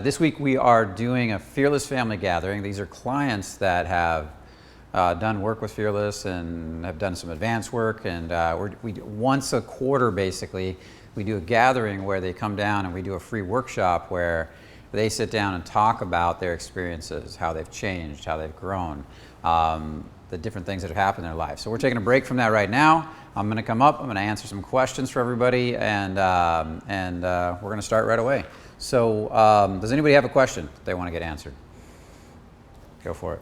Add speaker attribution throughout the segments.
Speaker 1: This week we are doing a Fearless Family Gathering. These are clients that have done work with Fearless and have done some advanced work, and we once a quarter basically we do a gathering where they come down and we do a free workshop where they sit down and talk about their experiences, how they've changed, how they've grown, the different things that have happened in their life. So we're taking a break from that right now. I'm going to come up, I'm going to answer some questions for everybody, and we're going to start right away. So does anybody have a question they want to get answered? Go for it.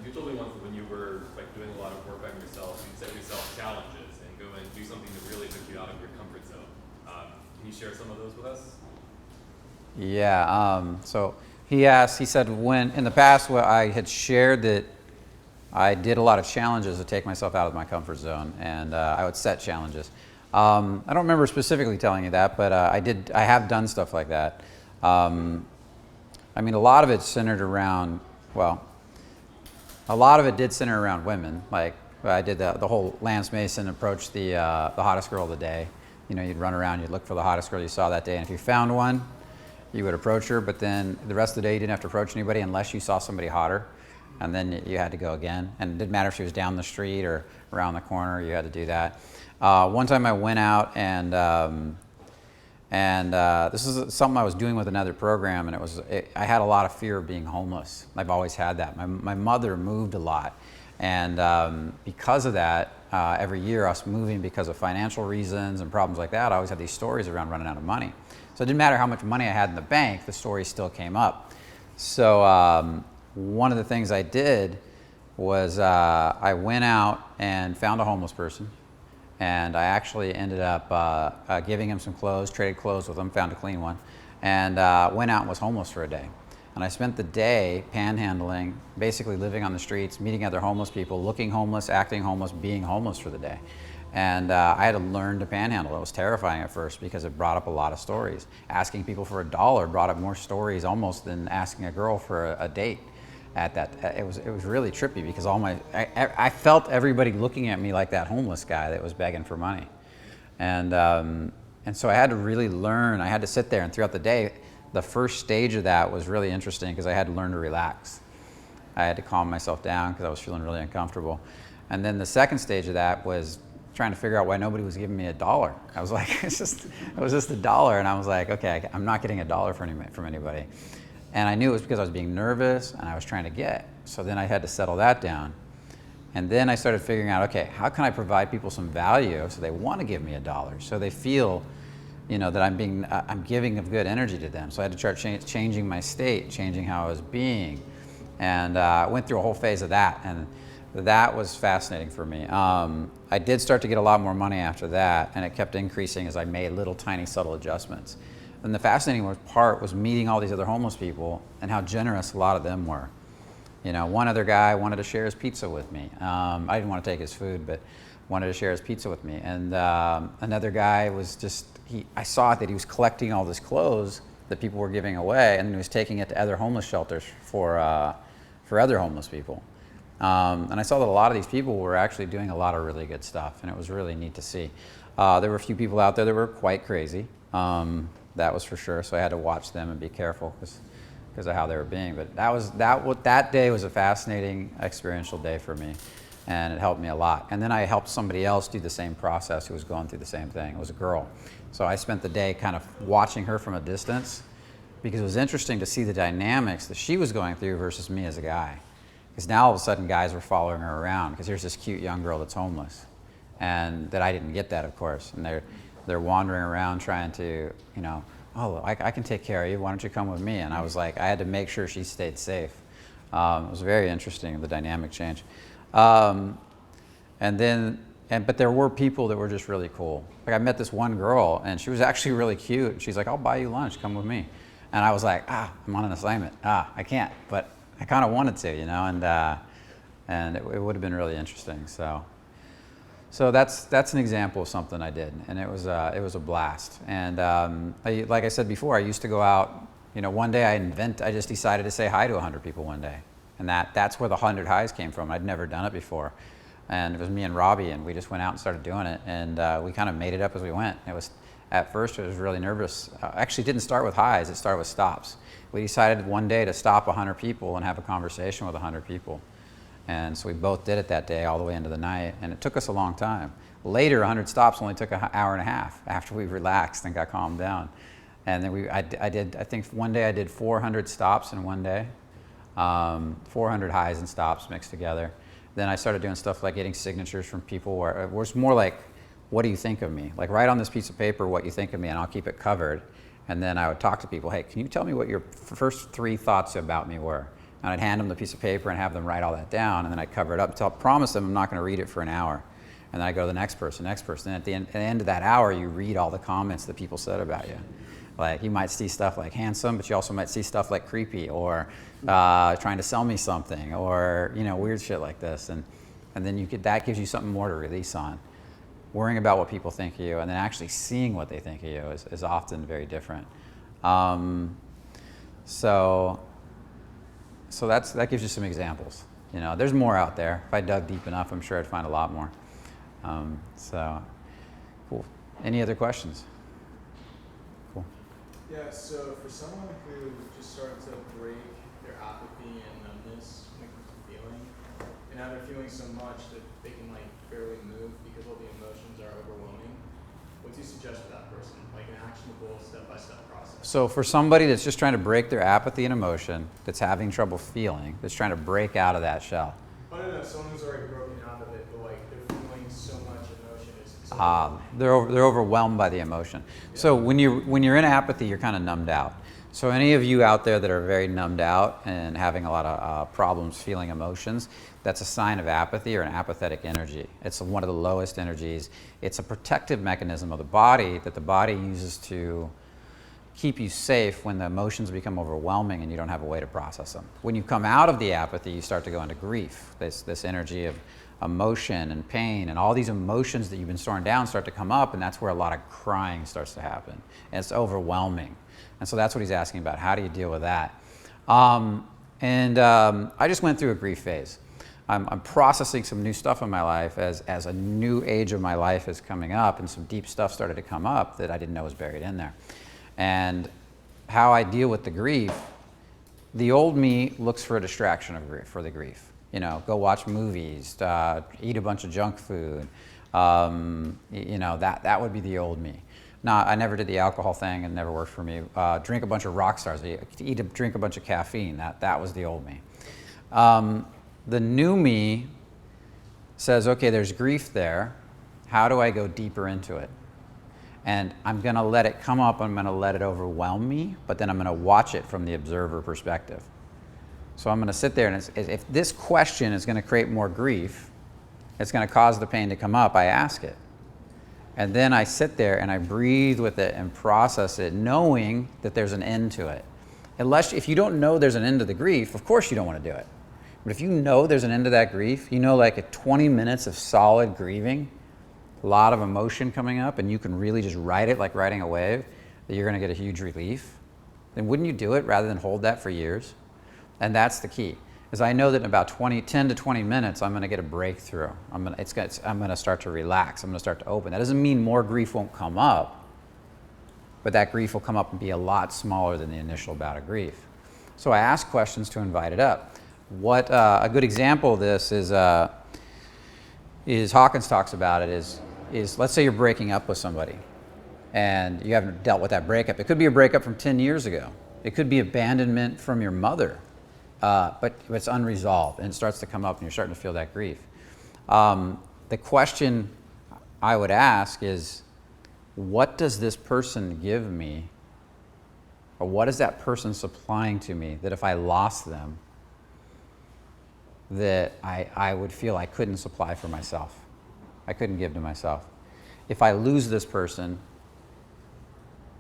Speaker 2: You told me once that when you were doing a lot of work on yourself, you'd set yourself challenges and go and do something that really took you out of your comfort zone. Can you share some of those with us?
Speaker 1: Yeah, so he said when in the past I had shared that I did a lot of challenges to take myself out of my comfort zone, and I would set challenges. I don't remember specifically telling you that, but I have done stuff like that. I mean, a lot of it centered around, a lot of it did center around women. Like I did the whole Lance Mason approach, the hottest girl of the day. You know, you'd run around, you'd look for the hottest girl you saw that day, and if you found one, you would approach her, but then the rest of the day you didn't have to approach anybody unless you saw somebody hotter, and then you had to go again. And it didn't matter if she was down the street or around the corner, you had to do that. One time I went out and this is something I was doing with another program, and I had a lot of fear of being homeless. I've always had that. My mother moved a lot, and because of that, every year us moving because of financial reasons and problems like that, I always had these stories around running out of money. So it didn't matter how much money I had in the bank, the story still came up. So one of the things I did was I went out and found a homeless person, and I actually ended up giving him some clothes, traded clothes with him, found a clean one, and went out and was homeless for a day. And I spent the day panhandling, basically living on the streets, meeting other homeless people, looking homeless, acting homeless, being homeless for the day. And I had to learn to panhandle. It was terrifying at first because it brought up a lot of stories. Asking people for $1 brought up more stories almost than asking a girl for a date. At that, it was really trippy because I felt everybody looking at me like that homeless guy that was begging for money, and so I had to really learn. I had to sit there, and throughout the day, the first stage of that was really interesting because I had to learn to relax. I had to calm myself down because I was feeling really uncomfortable, and then the second stage of that was trying to figure out why nobody was giving me $1. I was like, it was just $1, and I was like, okay, I'm not getting $1 from anybody. And I knew it was because I was being nervous and I was trying to get. So then I had to settle that down. And then I started figuring out, okay, how can I provide people some value so they want to give me $1, so they feel, you know, that I'm giving of good energy to them. So I had to start changing my state, changing how I was being. And I went through a whole phase of that, and that was fascinating for me. I did start to get a lot more money after that, and it kept increasing as I made little tiny subtle adjustments. And the fascinating part was meeting all these other homeless people and how generous a lot of them were. You know, one other guy wanted to share his pizza with me. I didn't want to take his food, but wanted to share his pizza with me. And another guy was I saw that he was collecting all this clothes that people were giving away, and he was taking it to other homeless shelters for other homeless people. And I saw that a lot of these people were actually doing a lot of really good stuff, and it was really neat to see. There were a few people out there that were quite crazy. That was for sure. So I had to watch them and be careful because of how they were being. But that day was a fascinating experiential day for me, and it helped me a lot. And then I helped somebody else do the same process who was going through the same thing. It was a girl. So I spent the day kind of watching her from a distance because it was interesting to see the dynamics that she was going through versus me as a guy. Because now all of a sudden guys were following her around because here's this cute young girl that's homeless, and that I didn't get that, of course. And they're wandering around trying to, you know, oh, I can take care of you. Why don't you come with me? And I was like, I had to make sure she stayed safe. It was very interesting, the dynamic change. But there were people that were just really cool. Like I met this one girl, and she was actually really cute. She's like, I'll buy you lunch. Come with me. And I was like, I'm on an assignment. I can't. But I kind of wanted to, you know, and it would have been really interesting. So that's an example of something I did, and it was a blast. And like I said before, I used to go out. You know, one day I just decided to say hi to 100 people one day, and that's where the 100 highs came from. I'd never done it before, and it was me and Robbie, and we just went out and started doing it, and we kind of made it up as we went. At first, I was really nervous. Actually, it didn't start with highs, it started with stops. We decided one day to stop 100 people and have a conversation with 100 people. And so we both did it that day all the way into the night, and it took us a long time. Later, 100 stops only took an hour and a half after we relaxed and got calmed down. And then I think one day I did 400 stops in one day, 400 highs and stops mixed together. Then I started doing stuff like getting signatures from people where it was more like, what do you think of me? Like, write on this piece of paper what you think of me, and I'll keep it covered. And then I would talk to people, hey, can you tell me what your first 3 thoughts about me were? And I'd hand them the piece of paper and have them write all that down, and then I'd cover it up until I promise them I'm not going to read it for an hour. And then I go to the next person. And at the end of that hour, you read all the comments that people said about you. Like, you might see stuff like handsome, but you also might see stuff like creepy, or trying to sell me something, or weird shit like this. And then that gives you something more to release on. Worrying about what people think of you, and then actually seeing what they think of you is often very different. So that gives you some examples. There's more out there. If I dug deep enough, I'm sure I'd find a lot more. So, cool. Any other questions? Cool.
Speaker 3: Yeah, so for someone who just started to break their apathy and numbness when it comes to feeling, and now they're feeling so much that they can barely move because all the emotions are overwhelming, what do you suggest for that person? Like an actionable step-by-step process?
Speaker 1: So for somebody that's just trying to break their apathy and emotion, that's having trouble feeling, that's trying to break out of that shell.
Speaker 3: I don't know, someone who's already broken out of it, but they're feeling so much emotion.
Speaker 1: They're overwhelmed by the emotion. Yeah. So when you're in apathy, you're kind of numbed out. So any of you out there that are very numbed out and having a lot of problems feeling emotions, that's a sign of apathy or an apathetic energy. It's one of the lowest energies. It's a protective mechanism of the body that the body uses to keep you safe when the emotions become overwhelming and you don't have a way to process them. When you come out of the apathy, you start to go into grief. This energy of emotion and pain and all these emotions that you've been storing down start to come up, and that's where a lot of crying starts to happen. And it's overwhelming. And so that's what he's asking about. How do you deal with that? I just went through a grief phase. I'm processing some new stuff in my life as a new age of my life is coming up, and some deep stuff started to come up that I didn't know was buried in there. And how I deal with the grief, the old me looks for a distraction of grief, for the grief. Go watch movies, eat a bunch of junk food. That would be the old me. No, I never did the alcohol thing, and never worked for me. Drink a bunch of rock stars, drink a bunch of caffeine. That was the old me. The new me says, okay, there's grief there. How do I go deeper into it? And I'm going to let it come up. I'm going to let it overwhelm me, but then I'm going to watch it from the observer perspective. So I'm going to sit there, and if this question is going to create more grief, it's going to cause the pain to come up, I ask it. And then I sit there and I breathe with it and process it, knowing that there's an end to it. If you don't know there's an end to the grief, of course you don't want to do it. But if you know there's an end to that grief, like 20 minutes of solid grieving, a lot of emotion coming up, and you can really just ride it like riding a wave, that you're going to get a huge relief, then wouldn't you do it rather than hold that for years? And that's the key, is I know that in about 10 to 20 minutes, I'm going to get a breakthrough. I'm going to start to relax. I'm going to start to open. That doesn't mean more grief won't come up, but that grief will come up and be a lot smaller than the initial bout of grief. So I ask questions to invite it up. What a good example of this is Hawkins talks about it is let's say you're breaking up with somebody and you haven't dealt with that breakup. It could be a breakup from 10 years ago. It could be abandonment from your mother. But it's unresolved and it starts to come up and you're starting to feel that grief. The question I would ask is, what does this person give me, or what is that person supplying to me that if I lost them, that I would feel I couldn't supply for myself? I couldn't give to myself. If I lose this person,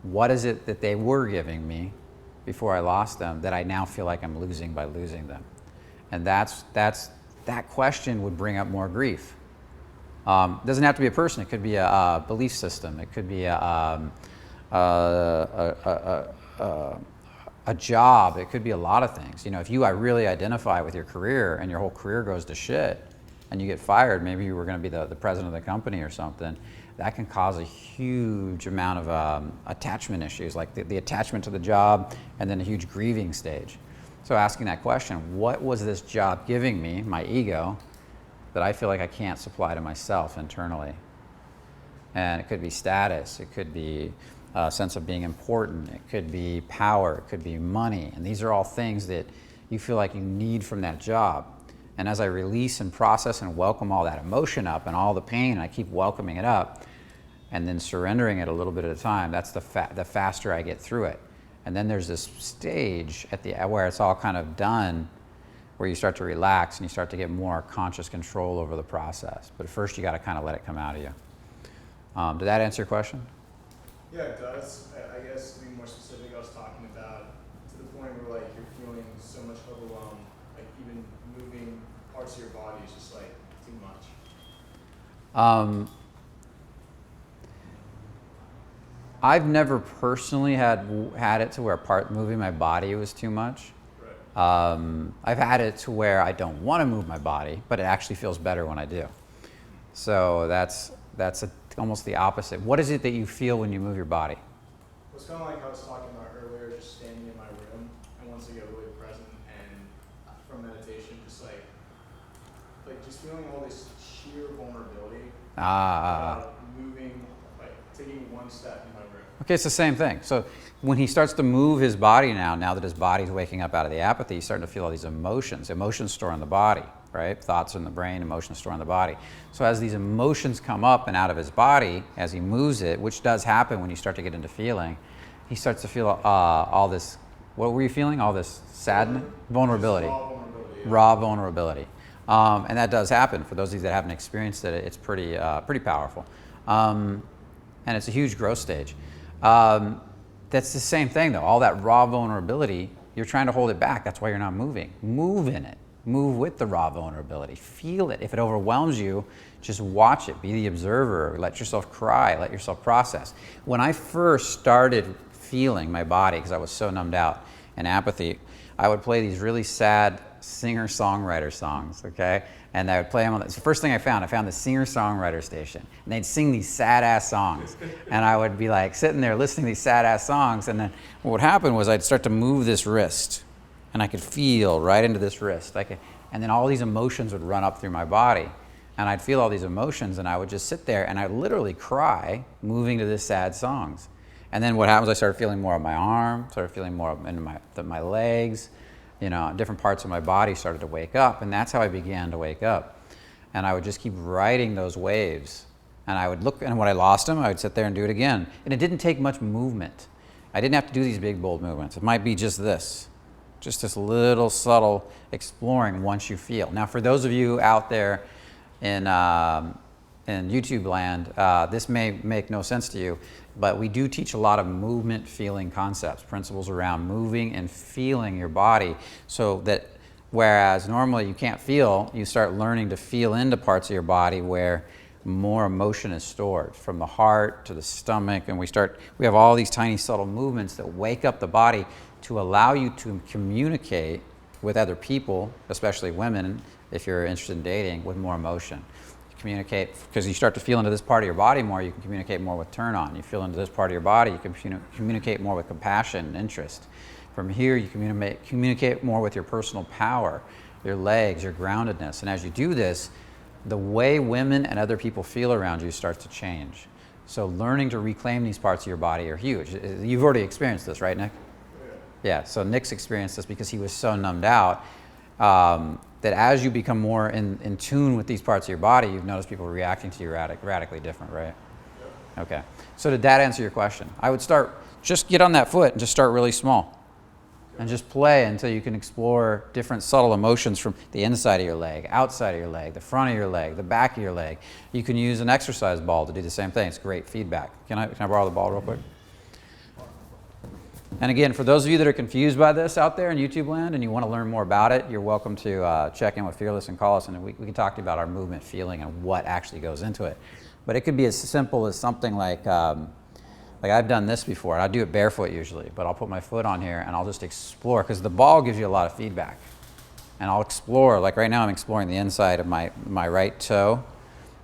Speaker 1: what is it that they were giving me before I lost them that I now feel like I'm losing by losing them? And that question would bring up more grief. It doesn't have to be a person. It could be a belief system. It could be a job. It could be a lot of things. If you really identify with your career and your whole career goes to shit, and you get fired, maybe you were going to be the president of the company or something, that can cause a huge amount of attachment issues, like the attachment to the job and then a huge grieving stage. So asking that question, what was this job giving me, my ego, that I feel like I can't supply to myself internally? And it could be status, it could be a sense of being important, it could be power, it could be money, and these are all things that you feel like you need from that job. And as I release and process and welcome all that emotion up and all the pain, and I keep welcoming it up and then surrendering it a little bit at a time, that's the faster I get through it. And then there's this stage where it's all kind of done, where you start to relax and you start to get more conscious control over the process. But first you got to kind of let it come out of you. Did that answer your question?
Speaker 3: Yeah, it does. I guess to be more specific, I was talking about to the point where like you're feeling so much overwhelmed, like even moving parts of your body is just like too much.
Speaker 1: I've never personally had it to where moving my body was too much.
Speaker 3: Right.
Speaker 1: I've had it to where I don't want to move my body, but it actually feels better when I do. So that's almost the opposite. What is it that you feel when you move your body?
Speaker 3: Well, it's kind of like I was talking about earlier, just standing in my room, and once I get really present and from meditation, just like just feeling all this sheer vulnerability about moving, like taking one step in my room.
Speaker 1: Okay, it's the same thing. So when he starts to move his body now that his body's waking up out of the apathy, he's starting to feel all these emotions. Emotions store in the body, right? Thoughts in the brain, emotions store in the body. So as these emotions come up and out of his body, as he moves it, which does happen when you start to get into feeling, he starts to feel all this, what were you feeling? All this sadness? Vulnerability.
Speaker 3: Raw vulnerability. Yeah.
Speaker 1: Raw vulnerability. And that does happen. For those of you that haven't experienced it, it's pretty powerful. And it's a huge growth stage. That's the same thing though. All that raw vulnerability, you're trying to hold it back. That's why you're not moving. Move in it. Move with the raw vulnerability. Feel it. If it overwhelms you, just watch it. Be the observer. Let yourself cry. Let yourself process. When I first started feeling my body, because I was so numbed out in apathy, I would play these really sad singer-songwriter songs, okay? And I would play them it's the first thing I found the singer-songwriter station. And they'd sing these sad-ass songs. And I would be like sitting there listening to these sad-ass songs, and then what would happen was I'd start to move this wrist, and I could feel right into this wrist. And then all these emotions would run up through my body. And I'd feel all these emotions, and I would just sit there, and I'd literally cry moving to the sad songs. And then what happens, I started feeling more of my arm, started feeling more in my legs, different parts of my body started to wake up, and that's how I began to wake up. And I would just keep riding those waves. And I would look, and when I lost them, I would sit there and do it again. And it didn't take much movement. I didn't have to do these big, bold movements. It might be just this little subtle exploring once you feel. Now, for those of you out there in YouTube land, this may make no sense to you, but we do teach a lot of movement feeling concepts, principles around moving and feeling your body, so that whereas normally you can't feel, you start learning to feel into parts of your body where more emotion is stored, from the heart to the stomach, and we have all these tiny subtle movements that wake up the body to allow you to communicate with other people, especially women, if you're interested in dating, with more emotion. Communicate, because you start to feel into this part of your body more, you can communicate more with turn on. You feel into this part of your body, you can communicate more with compassion and interest. From here, you communicate more with your personal power, your legs, your groundedness. And as you do this, the way women and other people feel around you starts to change. So learning to reclaim these parts of your body are huge. You've already experienced this, right, Nick? Yeah, so Nick's experienced this because he was so numbed out. That as you become more in tune with these parts of your body, you've noticed people reacting to you radically different, right? Yep. Okay. So did that answer your question? I would just get on that foot and just start really small. And just play until you can explore different subtle emotions from the inside of your leg, outside of your leg, the front of your leg, the back of your leg. You can use an exercise ball to do the same thing. It's great feedback. Can I borrow the ball real quick? And again, for those of you that are confused by this out there in YouTube land and you want to learn more about it, you're welcome to check in with Fearless and call us, and we can talk to you about our movement feeling and what actually goes into it. But it could be as simple as something like I've done this before, and I do it barefoot usually, but I'll put my foot on here and I'll just explore, because the ball gives you a lot of feedback. And I'll explore, like right now I'm exploring the inside of my right toe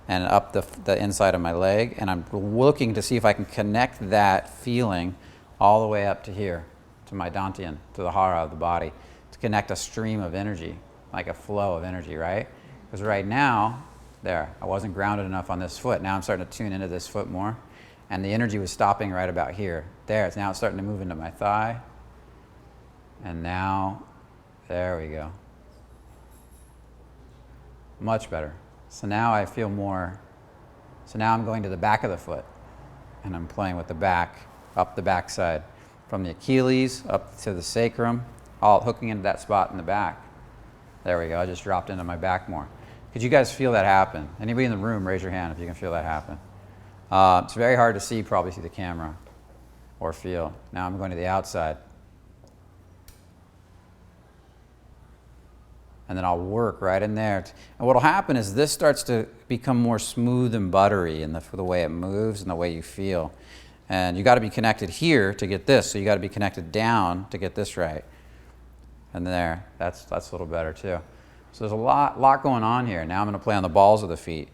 Speaker 1: and up the inside of my leg, and I'm looking to see if I can connect that feeling all the way up to here, to my dantian, to the hara of the body, to connect a stream of energy, like a flow of energy, right? Because right now, there, I wasn't grounded enough on this foot. Now I'm starting to tune into this foot more, and the energy was stopping right about here. There, now it's starting to move into my thigh, and now, there we go. Much better. So now I feel more, so now I'm going to the back of the foot, and I'm playing with the back, up the back side, from the Achilles up to the sacrum, all hooking into that spot in the back. There we go, I just dropped into my back more. Could you guys feel that happen? Anybody in the room, raise your hand if you can feel that happen. It's very hard to see probably through the camera or feel. Now I'm going to the outside. And then I'll work right in there. And what'll happen is this starts to become more smooth and buttery in the way it moves and the way you feel. And you got to be connected here to get this, so you got to be connected down to get this right. And there, that's a little better too. So there's a lot going on here. Now I'm going to play on the balls of the feet,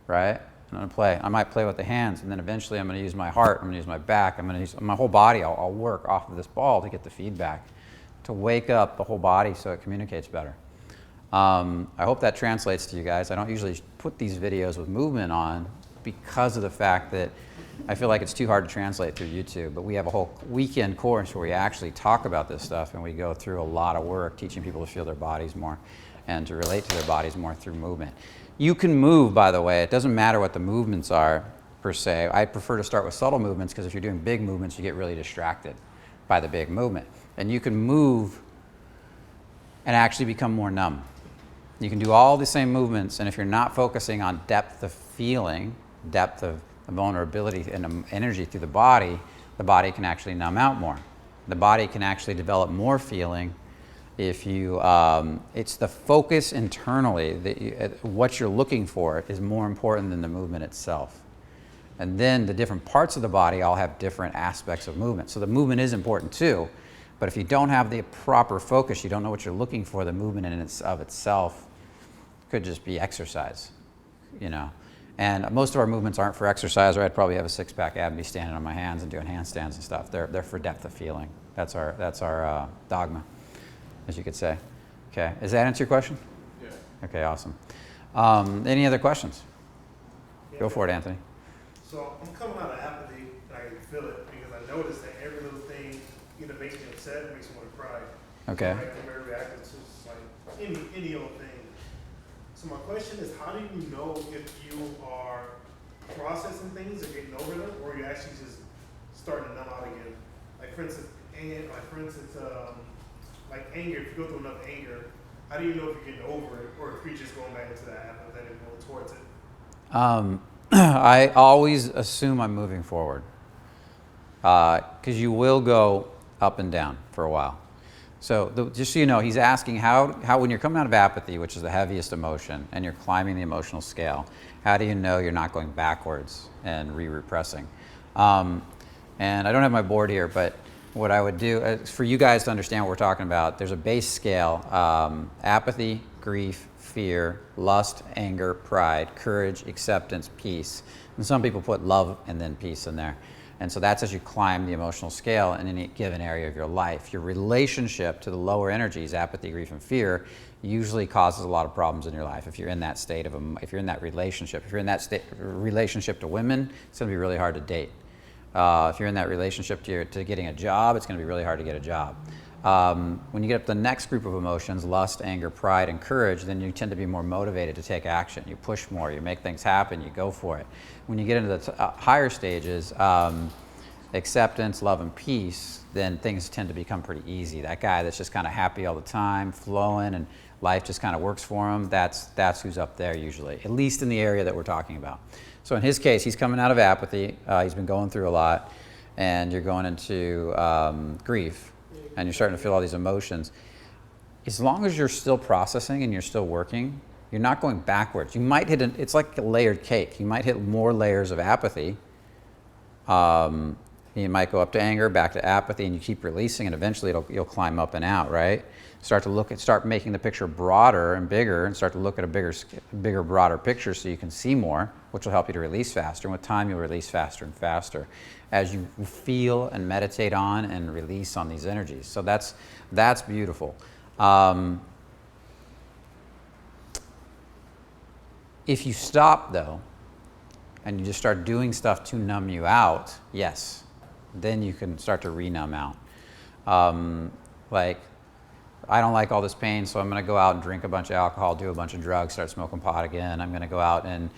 Speaker 1: right? I'm going to play. I might play with the hands, and then eventually I'm going to use my heart. I'm going to use my back. I'm going to use my whole body. I'll work off of this ball to get the feedback, to wake up the whole body so it communicates better. I hope that translates to you guys. I don't usually put these videos with movement on because of the fact that I feel like it's too hard to translate through YouTube, but we have a whole weekend course where we actually talk about this stuff, and we go through a lot of work teaching people to feel their bodies more and to relate to their bodies more through movement. You can move, by the way. It doesn't matter what the movements are per se. I prefer to start with subtle movements because if you're doing big movements, you get really distracted by the big movement. And you can move and actually become more numb. You can do all the same movements, and if you're not focusing on depth of feeling, depth of vulnerability and energy through the body can actually numb out more. The body can actually develop more feeling if you, it's the focus internally, that what you're looking for is more important than the movement itself. And then the different parts of the body all have different aspects of movement. So the movement is important too, but if you don't have the proper focus, you don't know what you're looking for, the movement in of itself could just be exercise, you know. And most of our movements aren't for exercise, or I'd probably have a six-pack ab and be standing on my hands and doing handstands and stuff. They're for depth of feeling. That's our dogma, as you could say. Okay, does that answer your question?
Speaker 3: Yeah.
Speaker 1: Okay, awesome. Any other questions?
Speaker 4: Yeah.
Speaker 1: Go for it, Anthony.
Speaker 4: So I'm coming out of apathy, and I can feel it because I noticed that every little thing either makes me upset or makes me want to cry.
Speaker 1: Okay.
Speaker 4: So I'm very reactive to like any old thing. So my question is, how do you know if you are processing things or getting over them, or you actually just starting to numb out again? Like for instance, like anger. If you go through enough anger, how do you know if you're getting over it, or if you're just going back into that apathetic mode towards it?
Speaker 1: I always assume I'm moving forward, because you will go up and down for a while. So just so you know, he's asking how when you're coming out of apathy, which is the heaviest emotion, and you're climbing the emotional scale, how do you know you're not going backwards and re-repressing? And I don't have my board here, but what I would do, for you guys to understand what we're talking about, there's a base scale, apathy, grief, fear, lust, anger, pride, courage, acceptance, peace. And some people put love and then peace in there. And so that's as you climb the emotional scale in any given area of your life. Your relationship to the lower energies, apathy, grief, and fear, usually causes a lot of problems in your life. If you're in that state of, if you're in that relationship, relationship to women, it's going to be really hard to date. If you're in that relationship to getting a job, it's going to be really hard to get a job. When you get up to the next group of emotions, lust, anger, pride, and courage, then you tend to be more motivated to take action. You push more, you make things happen, you go for it. When you get into the higher stages, acceptance, love, and peace, then things tend to become pretty easy. That guy that's just kind of happy all the time, flowing, and life just kind of works for him, that's who's up there usually, at least in the area that we're talking about. So in his case, he's coming out of apathy, he's been going through a lot, and you're going into grief, and you're starting to feel all these emotions. As long as you're still processing and you're still working, you're not going backwards. You might hit, it's like a layered cake. You might hit more layers of apathy. You You might go up to anger, back to apathy, and you keep releasing, and eventually you'll climb up and out, right? Start making the picture broader and bigger, and start to look at a bigger, broader picture so you can see more, which will help you to release faster. And with time, you'll release faster and faster as you feel and meditate on and release on these energies. So that's beautiful. If you stop though, and you just start doing stuff to numb you out, yes, then you can start to re-numb out. Like, I don't like all this pain, so I'm going to go out and drink a bunch of alcohol, do a bunch of drugs, start smoking pot again. I'm going to go out and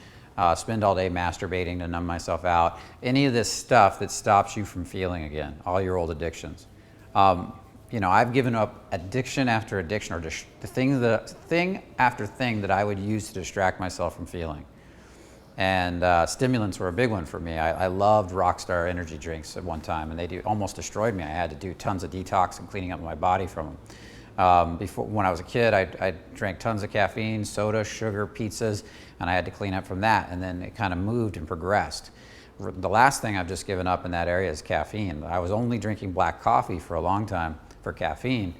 Speaker 1: spend all day masturbating to numb myself out. Any of this stuff that stops you from feeling again, all your old addictions. I've given up addiction after addiction, or the thing after thing that I would use to distract myself from feeling. And stimulants were a big one for me. I loved Rockstar energy drinks at one time, and they almost destroyed me. I had to do tons of detox and cleaning up my body from them. When I was a kid, I drank tons of caffeine, soda, sugar, pizzas, and I had to clean up from that. And then it kind of moved and progressed. The last thing I've just given up in that area is caffeine. I was only drinking black coffee for a long time for caffeine,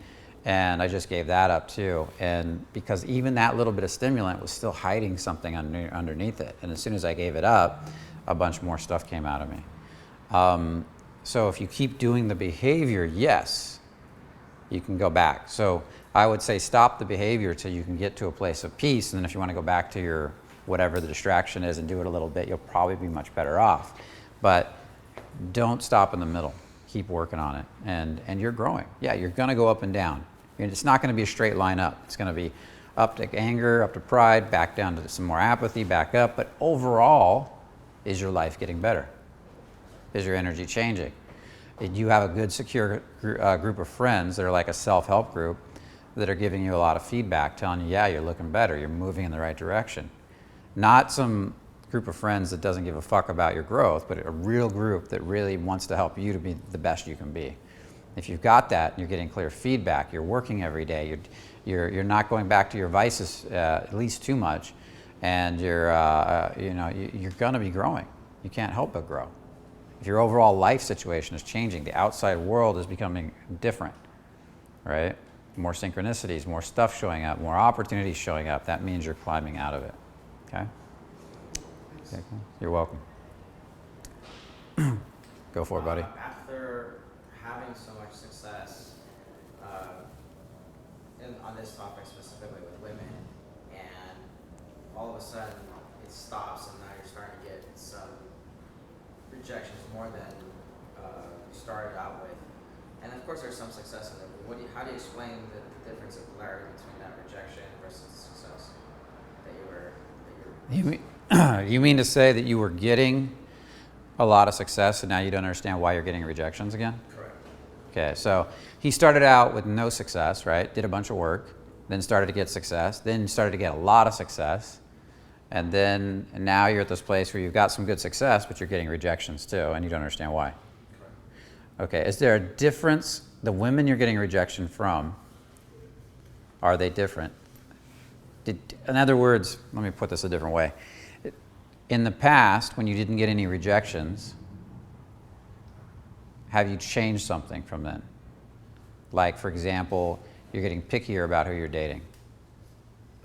Speaker 1: and I just gave that up too. And because even that little bit of stimulant was still hiding something underneath it. And as soon as I gave it up, a bunch more stuff came out of me. So if you keep doing the behavior, yes, you can go back. So I would say stop the behavior till you can get to a place of peace. And then if you want to go back to your whatever the distraction is and do it a little bit, you'll probably be much better off. But don't stop in the middle. Keep working on it. And you're growing. Yeah, you're going to go up and down. It's not going to be a straight line up. It's going to be up to anger, up to pride, back down to some more apathy, back up. But overall, is your life getting better? Is your energy changing? You have a good, secure group of friends that are like a self-help group that are giving you a lot of feedback, telling you, yeah, you're looking better, you're moving in the right direction. Not some group of friends that doesn't give a fuck about your growth, but a real group that really wants to help you to be the best you can be. If you've got that, and you're getting clear feedback, you're working every day, you're not going back to your vices at least too much, and you're going to be growing. You can't help but grow. If your overall life situation is changing, the outside world is becoming different, right? More synchronicities, more stuff showing up, more opportunities showing up. That means you're climbing out of it, okay? Okay, cool. You're welcome. Go for it, buddy.
Speaker 5: After having so much success on this topic specifically with women, and all of a sudden it stops, and now you're starting to get some rejections more than you started out with, and of course there's some success in it. But how do you explain the difference of polarity between that rejection versus the success that you were?
Speaker 1: You mean to say that you were getting a lot of success and now you don't understand why you're getting rejections again?
Speaker 5: Correct.
Speaker 1: Okay, so he started out with no success, right? Did a bunch of work, then started to get success, then started to get a lot of success. And now you're at this place where you've got some good success, but you're getting rejections too, and you don't understand why. Okay, is there a difference? The women you're getting rejection from, are they different? In other words, let me put this a different way. In the past, when you didn't get any rejections, have you changed something from then? Like, for example, you're getting pickier about who you're dating.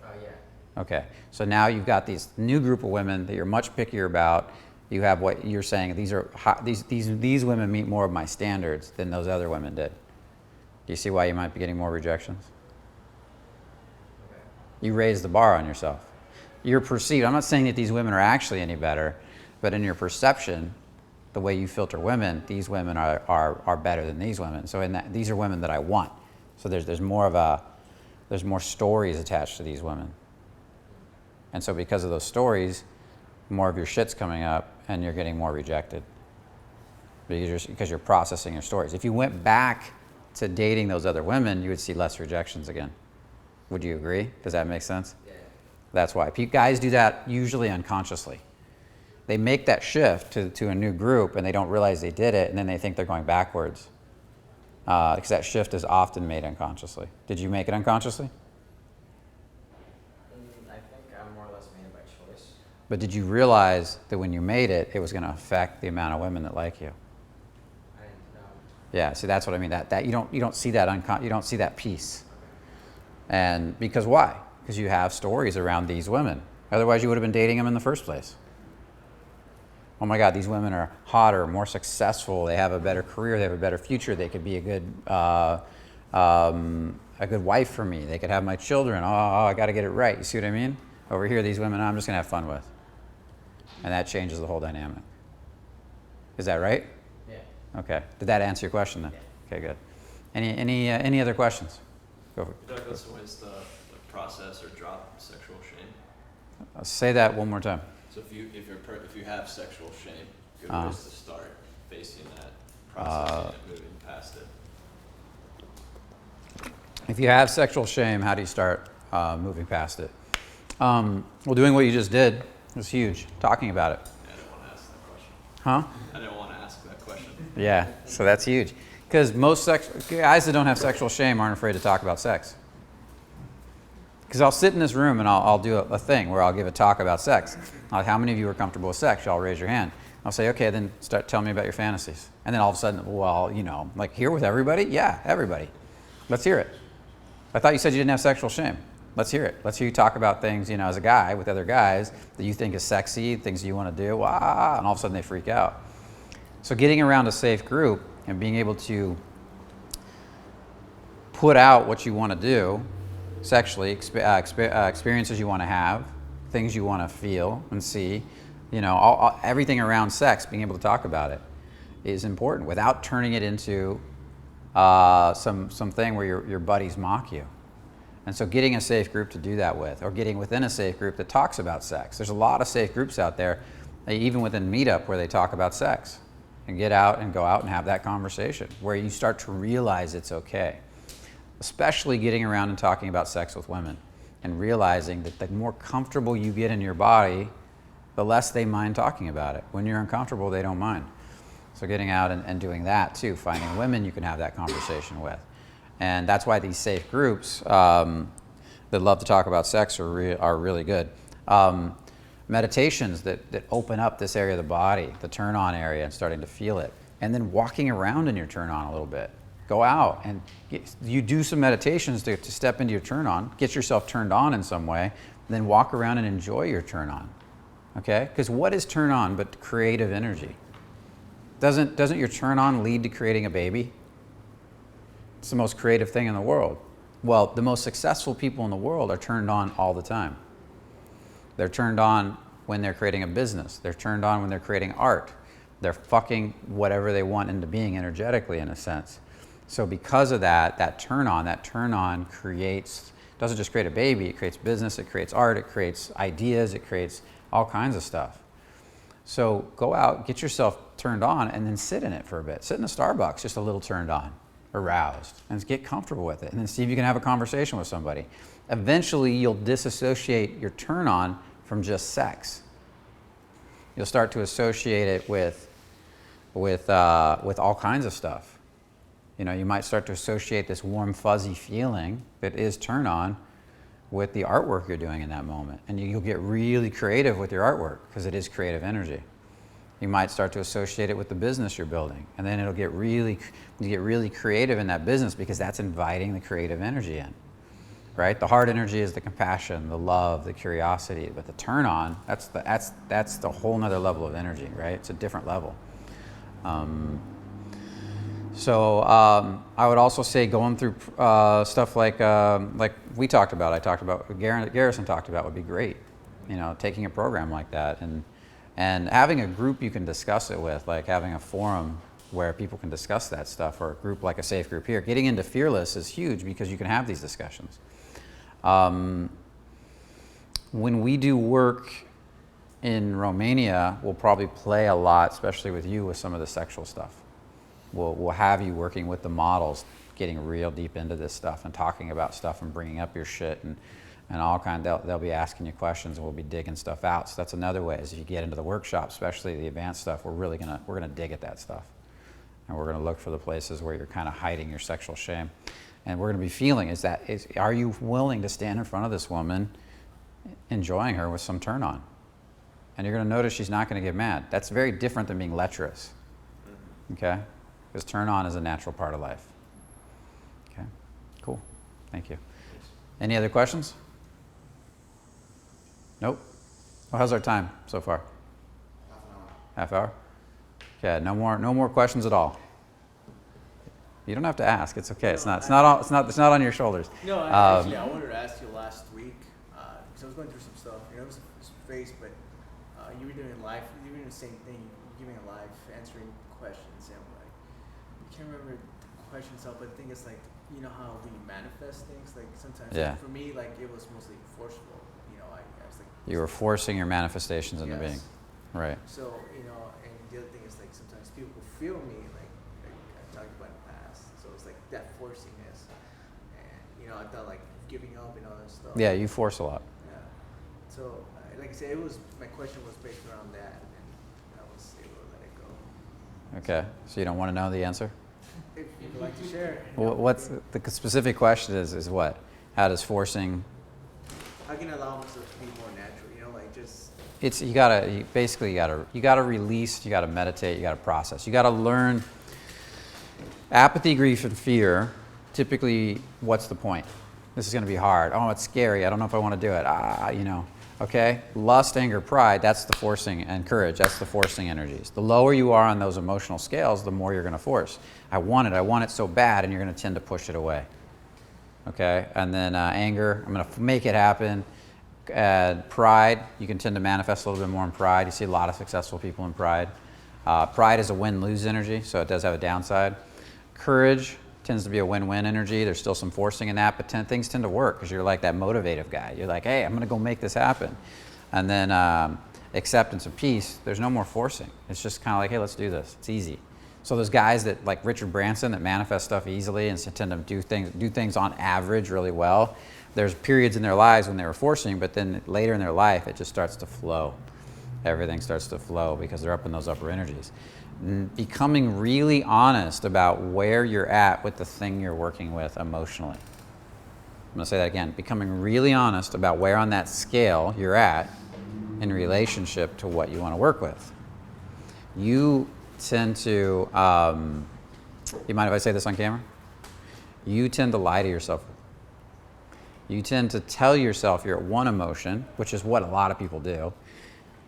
Speaker 5: Yeah.
Speaker 1: Okay, so now you've got this new group of women that you're much pickier about. You have what you're saying, these women meet more of my standards than those other women did. Do you see why you might be getting more rejections?
Speaker 5: Okay.
Speaker 1: You raise the bar on yourself. You're perceived, I'm not saying that these women are actually any better, but in your perception, the way you filter women, these women are better than these women. So these are women that I want. So there's more stories attached to these women. And so because of those stories, more of your shit's coming up and you're getting more rejected because you're processing your stories. If you went back to dating those other women, you would see less rejections again. Would you agree? Does that make sense?
Speaker 5: Yeah.
Speaker 1: That's why. Guys do that usually unconsciously. They make that shift to a new group and they don't realize they did it, and then they think they're going backwards. Because that shift is often made unconsciously. Did you make it unconsciously?
Speaker 5: I think I more or less made it by choice.
Speaker 1: But did you realize that when you made it, it was going to affect the amount of women that like you? Yeah, see, that's what I mean. That you don't see that you don't see that piece. And because why? Because you have stories around these women. Otherwise, you would have been dating them in the first place. Oh my God, these women are hotter, more successful. They have a better career. They have a better future. They could be a good wife for me. They could have my children. Oh, I got to get it right. You see what I mean? Over here, these women I'm just gonna have fun with, and that changes the whole dynamic. Is that right?
Speaker 5: Yeah.
Speaker 1: Okay. Did that answer your question then?
Speaker 5: Yeah.
Speaker 1: Okay, good. Any other questions? Go for it.
Speaker 6: Could you talk about some ways to like, process or drop sexual shame?
Speaker 1: Say that one more time.
Speaker 6: So if you have sexual shame, good ways to start facing that, processing it, moving past it.
Speaker 1: If you have sexual shame, how do you start moving past it? Well, doing what you just did was huge. Talking about it.
Speaker 6: Yeah, I didn't want to ask that question.
Speaker 1: Huh?
Speaker 6: I didn't want to ask that question.
Speaker 1: Yeah, so that's huge. Because most guys that don't have sexual shame aren't afraid to talk about sex. Because I'll sit in this room and I'll do a thing where I'll give a talk about sex. Like, how many of you are comfortable with sex? Y'all raise your hand. I'll say, okay, then start telling me about your fantasies. And then all of a sudden, well, like here with everybody? Yeah, everybody. Let's hear it. I thought you said you didn't have sexual shame. Let's hear it. Let's hear you talk about things, as a guy with other guys that you think is sexy, things you want to do, and all of a sudden they freak out. So getting around a safe group and being able to put out what you want to do sexually, experiences you want to have, things you want to feel and see, everything around sex, being able to talk about it is important without turning it into something where your buddies mock you. And so getting a safe group to do that with, or getting within a safe group that talks about sex. There's a lot of safe groups out there, even within Meetup, where they talk about sex. And get out and go out and have that conversation where you start to realize it's okay. Especially getting around and talking about sex with women and realizing that the more comfortable you get in your body, the less they mind talking about it. When you're uncomfortable, they don't mind. So getting out and doing that too, finding women you can have that conversation with. And that's why these safe groups that love to talk about sex are really good. Meditations that open up this area of the body, the turn on area, and starting to feel it. And then walking around in your turn on a little bit. Go out and you do some meditations to step into your turn on, get yourself turned on in some way, then walk around and enjoy your turn on. Okay? Because what is turn on but creative energy? Doesn't your turn on lead to creating a baby? It's the most creative thing in the world. Well, the most successful people in the world are turned on all the time. They're turned on when they're creating a business. They're turned on when they're creating art. They're fucking whatever they want into being energetically, in a sense. So because of that turn on creates, doesn't just create a baby, it creates business, it creates art, it creates ideas, it creates all kinds of stuff. So go out, get yourself turned on, and then sit in it for a bit. Sit in a Starbucks, just a little turned on, aroused, and get comfortable with it. And then see if you can have a conversation with somebody. Eventually, you'll disassociate your turn on from just sex. You'll start to associate it with all kinds of stuff. You might start to associate this warm, fuzzy feeling that is turn on with the artwork you're doing in that moment. And you'll get really creative with your artwork because it is creative energy. You might start to associate it with the business you're building. And then you get really creative in that business because that's inviting the creative energy in. Right? The heart energy is the compassion, the love, the curiosity. But the turn on, that's the whole nother level of energy, right? It's a different level. So I would also say going through stuff like we talked about, Garrison talked about would be great. Taking a program like that and having a group you can discuss it with, like having a forum where people can discuss that stuff, or a group like a safe group here. Getting into Fearless is huge because you can have these discussions. When we do work in Romania, we'll probably play a lot, especially with you, with some of the sexual stuff. We'll have you working with the models, getting real deep into this stuff and talking about stuff and bringing up your shit and all kind. They'll be asking you questions and we'll be digging stuff out. So that's another way. Is if you get into the workshop, especially the advanced stuff, we're gonna dig at that stuff, and we're gonna look for the places where you're kind of hiding your sexual shame, and we're gonna be feeling are you willing to stand in front of this woman, enjoying her with some turn on, and you're gonna notice she's not gonna get mad. That's very different than being lecherous. Okay. because turn on is a natural part of life. Okay, cool. Thank you. Any other questions? Nope. Well, how's our time so far? Half hour. Okay, no more questions at all. You don't have to ask. It's okay. It's not on your shoulders.
Speaker 7: No, I wanted to ask you last week because I was going through some stuff. You know, it was face, but you were doing live. You were doing the same thing. You were giving a live, answering questions, and like I can't remember the question itself, but I think it's like you know how we manifest things. Like sometimes,
Speaker 1: Yeah.
Speaker 7: for me, like it was mostly forceful. You know, I was like
Speaker 1: You were forcing your manifestations into being.
Speaker 7: Yes.
Speaker 1: Right.
Speaker 7: So, you know, and the other thing is like sometimes people feel me like I've talked about in the past. So it's like that forcingness. And, you know, I thought like giving up and all that stuff.
Speaker 1: Yeah, you force a lot.
Speaker 7: Yeah. So, like I said, my question was based around that. And I was able to let it go.
Speaker 1: Okay. So you don't want to know the answer?
Speaker 7: If you'd like to share.
Speaker 1: Well, what's the specific question is what? How does forcing?
Speaker 7: I can allow myself to be more natural, you know, like just.
Speaker 1: It's you gotta release, you gotta meditate, you gotta process, you gotta learn. Apathy, grief, and fear. Typically, what's the point? This is gonna be hard. Oh, it's scary. I don't know if I want to do it. You know. Okay. Lust, anger, pride. That's the forcing, and courage. That's the forcing energies. The lower you are on those emotional scales, the more you're gonna force. I want it so bad, and you're gonna tend to push it away. Okay. And then anger. I'm gonna make it happen. Pride, you can tend to manifest a little bit more in pride. You see a lot of successful people in pride. Pride is a win-lose energy, so it does have a downside. Courage tends to be a win-win energy. There's still some forcing in that, but things tend to work because you're like that motivative guy. You're like, hey, I'm going to go make this happen. And then acceptance and peace, there's no more forcing. It's just kind of like, hey, let's do this. It's easy. So those guys that like Richard Branson that manifest stuff easily and tend to do things on average really well, there's periods in their lives when they were forcing, but then later in their life, it just starts to flow. Everything starts to flow because they're up in those upper energies. Becoming really honest about where you're at with the thing you're working with emotionally. I'm gonna say that again. Becoming really honest about where on that scale you're at in relationship to what you wanna work with. You tend to, you mind if I say this on camera? You tend to lie to yourself. You tend to tell yourself you're at one emotion, which is what a lot of people do,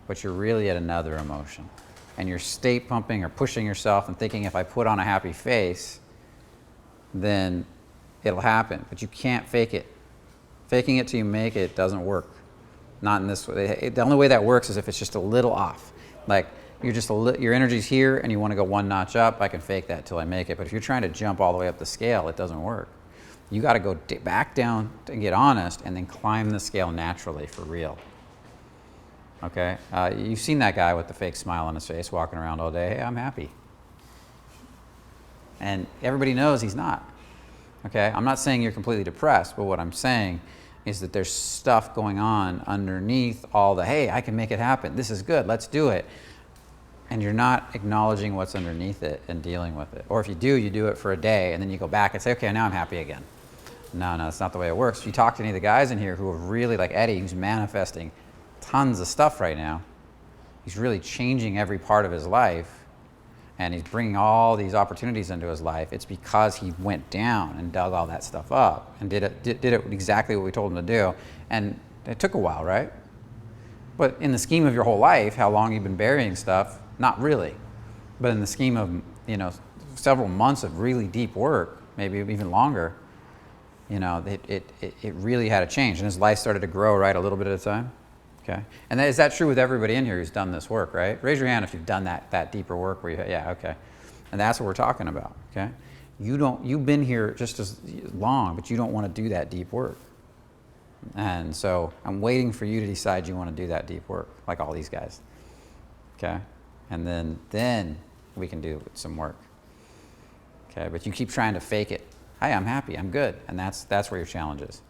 Speaker 1: but you're really at another emotion. And you're state pumping or pushing yourself and thinking if I put on a happy face, then it'll happen. But you can't fake it. Faking it till you make it doesn't work. Not in this way. The only way that works is if it's just a little off. Like you're just your energy's here and you want to go one notch up, I can fake that till I make it. But if you're trying to jump all the way up the scale, it doesn't work. You got to go back down and get honest and then climb the scale naturally for real. Okay? You've seen that guy with the fake smile on his face walking around all day. Hey, I'm happy. And everybody knows he's not. Okay? I'm not saying you're completely depressed, but what I'm saying is that there's stuff going on underneath all the, hey, I can make it happen. This is good. Let's do it. And you're not acknowledging what's underneath it and dealing with it. Or if you do it for a day and then you go back and say, okay, now I'm happy again. No, that's not the way it works. If you talk to any of the guys in here who are really like Eddie, who's manifesting tons of stuff right now, he's really changing every part of his life and he's bringing all these opportunities into his life. It's because he went down and dug all that stuff up and did it exactly what we told him to do. And it took a while, right? But in the scheme of your whole life, how long you've been burying stuff, not really. But in the scheme of, several months of really deep work, maybe even longer, it really had to change. And his life started to grow, right, a little bit at a time. Okay. And is that true with everybody in here who's done this work, right? Raise your hand if you've done that deeper work where yeah, okay. And that's what we're talking about, okay? You've been here just as long, but you don't want to do that deep work. And so I'm waiting for you to decide you want to do that deep work, like all these guys, okay? And then we can do some work, okay? But you keep trying to fake it. Hey, I'm happy, I'm good. And that's where your challenge is.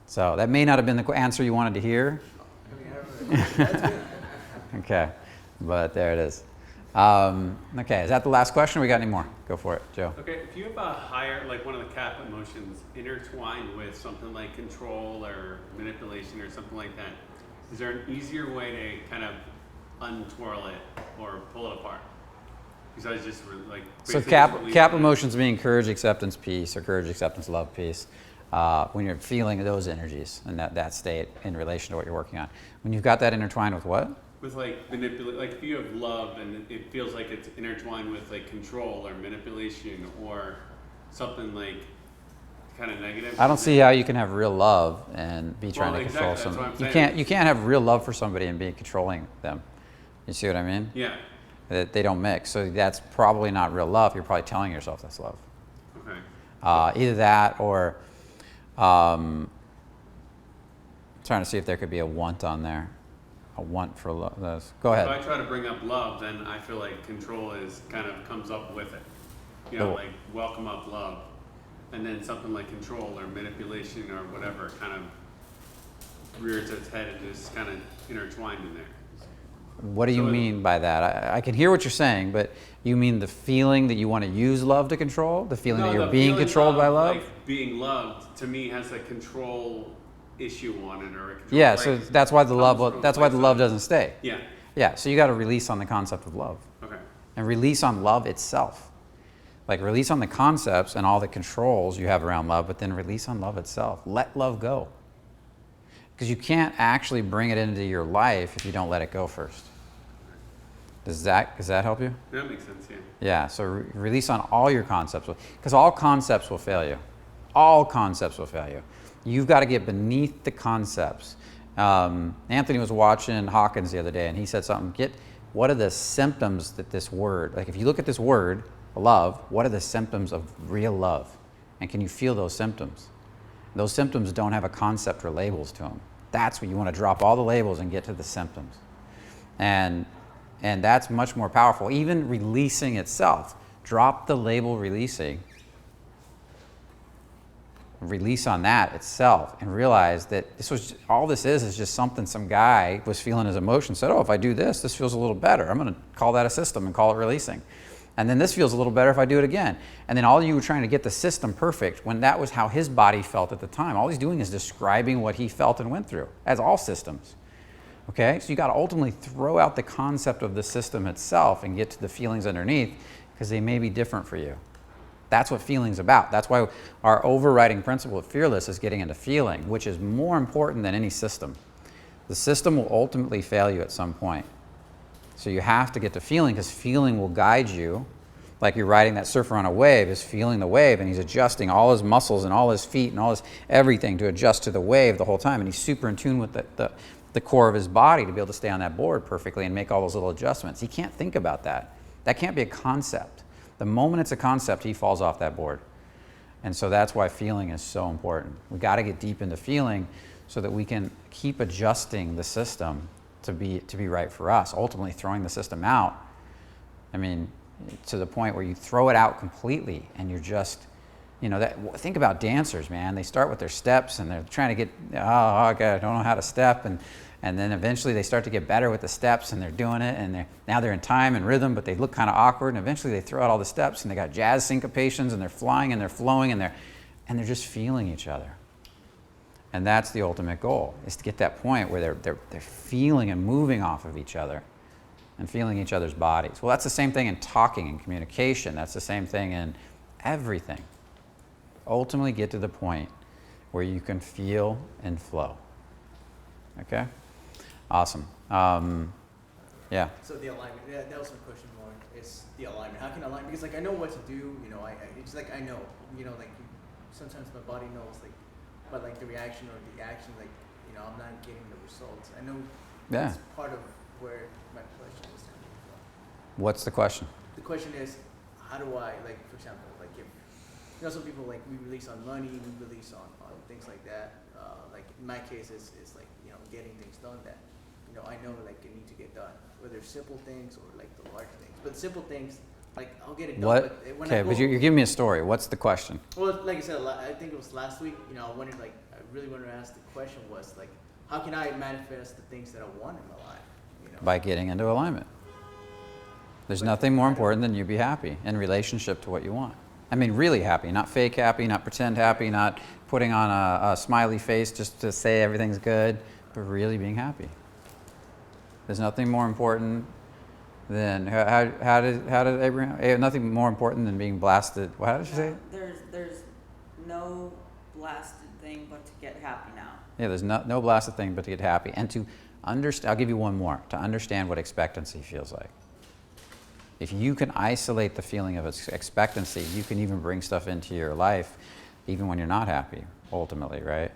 Speaker 1: So that may not have been the answer you wanted to hear. Okay, but there it is. Okay, is that the last question or we got any more? Go for it, Joe.
Speaker 8: Okay, if you have a higher, like one of the cap emotions intertwined with something like control or manipulation or something like that, is there an easier way to kind of untwirl it or pull it apart? Because I just like.
Speaker 1: So
Speaker 8: basically
Speaker 1: cap
Speaker 8: just believe
Speaker 1: cap
Speaker 8: in it.
Speaker 1: emotions being courage, acceptance, peace, or courage, acceptance, love, peace. When you're feeling those energies and that state in relation to what you're working on. When you've got that intertwined with what?
Speaker 8: With like manipulate, like if you have love and it feels like it's intertwined with like control or manipulation or something like kind of negative.
Speaker 1: I don't see how you can have real love and be trying
Speaker 8: Well,
Speaker 1: to control
Speaker 8: exactly, that's
Speaker 1: somebody.
Speaker 8: what
Speaker 1: You
Speaker 8: I'm
Speaker 1: can't
Speaker 8: saying.
Speaker 1: you can't have real love for somebody and be controlling them. You see what I mean?
Speaker 8: Yeah.
Speaker 1: That they don't mix. So that's probably not real love. You're probably telling yourself that's love.
Speaker 8: Okay.
Speaker 1: Either that or trying to see if there could be a want on there. A want for love. Go
Speaker 8: If I
Speaker 1: ahead.
Speaker 8: try to bring up love, then I feel like control is kind of comes up with it. You know,
Speaker 1: Oh.
Speaker 8: like welcome up love. And then something like control or manipulation or whatever kind of rears its head and is kind of intertwined in there.
Speaker 1: What do you
Speaker 8: So-
Speaker 1: mean by that? I can hear what you're saying, but you mean the feeling that you want to use love to control? The feeling that
Speaker 8: No,
Speaker 1: you're
Speaker 8: the
Speaker 1: being
Speaker 8: feeling
Speaker 1: controlled by
Speaker 8: of,
Speaker 1: love?
Speaker 8: Like, being loved to me has a control issue on it or a control.
Speaker 1: Yeah,
Speaker 8: like,
Speaker 1: so that's why the
Speaker 8: comes
Speaker 1: love
Speaker 8: from a
Speaker 1: that's why
Speaker 8: place
Speaker 1: the love
Speaker 8: of-
Speaker 1: doesn't stay.
Speaker 8: Yeah.
Speaker 1: Yeah, so you got to release on the concept of love
Speaker 8: Okay.
Speaker 1: and release on love itself. Like release on the concepts and all the controls you have around love, but then release on love itself. Let love go. Because you can't actually bring it into your life if you don't let it go first. Does that help you?
Speaker 8: That makes sense. Yeah.
Speaker 1: Yeah, so release on all your concepts, because all concepts will fail you. All concepts will fail you. You've got to get beneath the concepts. Anthony was watching Hawkins the other day, and he said something. What are the symptoms that this word, like if you look at this word, love, what are the symptoms of real love? And can you feel those symptoms? Those symptoms don't have a concept or labels to them. That's what you want to drop all the labels and get to the symptoms. And that's much more powerful. Even releasing itself. Drop the label releasing. Release on that itself and realize that all this is just something some guy was feeling his emotions, said, oh, if I do this, this feels a little better. I'm going to call that a system and call it releasing. And then this feels a little better if I do it again. And then all you were trying to get the system perfect when that was how his body felt at the time. All he's doing is describing what he felt and went through, as all systems. Okay, so you got to ultimately throw out the concept of the system itself and get to the feelings underneath, because they may be different for you. That's what feeling's about. That's why our overriding principle of Fearless is getting into feeling, which is more important than any system. The system will ultimately fail you at some point. So you have to get to feeling, because feeling will guide you. Like you're riding that surfer on a wave, is feeling the wave, and he's adjusting all his muscles and all his feet and all his everything to adjust to the wave the whole time. And he's super in tune with the core of his body to be able to stay on that board perfectly and make all those little adjustments. He can't think about that. That can't be a concept. The moment it's a concept, he falls off that board. And so that's why feeling is so important. We got to get deep into feeling so that we can keep adjusting the system to be right for us, ultimately throwing the system out. I mean, to the point where you throw it out completely and you're just, think about dancers, man. They start with their steps and they're trying to get, oh God, I don't know how to step. And then eventually they start to get better with the steps and they're doing it, and now they're in time and rhythm, but they look kind of awkward, and eventually they throw out all the steps and they got jazz syncopations and they're flying and they're flowing and they're just feeling each other. And that's the ultimate goal, is to get that point where they're feeling and moving off of each other and feeling each other's bodies. Well, that's the same thing in talking and communication. That's the same thing in everything. Ultimately get to the point where you can feel and flow. Okay? Awesome. Yeah.
Speaker 7: So the alignment, that was my question more, is the alignment. How can I align? Because I know what to do, it's like I know, sometimes my body knows, but the reaction or the action, I'm not getting the results. I know
Speaker 1: Yeah.
Speaker 7: that's part of where my question is coming from.
Speaker 1: What's the question?
Speaker 7: The question is, how do I, for example, if, some people, we release on money, we release on things like that. In my case, it's getting things done that, I know, I need to get done. Whether simple things or, the large things. But simple things, I'll get it done.
Speaker 1: What?
Speaker 7: But when
Speaker 1: Okay,
Speaker 7: I go,
Speaker 1: but you're giving me a story. What's the question?
Speaker 7: well, like I said, I think it was last week, I wondered, I really wanted to ask the question was, how can I manifest the things that I want in my life,
Speaker 1: By getting into alignment. There's nothing more important than you be happy in relationship to what you want. I mean, really happy, not fake happy, not pretend happy, not putting on a smiley face just to say everything's good, but really being happy. There's nothing more important Then how did Abraham? Nothing more important than being blasted. How did you say it?
Speaker 9: There's no blasted thing but to get happy now.
Speaker 1: Yeah, there's no blasted thing but to get happy and to understand. I'll give you one more. To understand what expectancy feels like. If you can isolate the feeling of expectancy, you can even bring stuff into your life, even when you're not happy. Ultimately, right?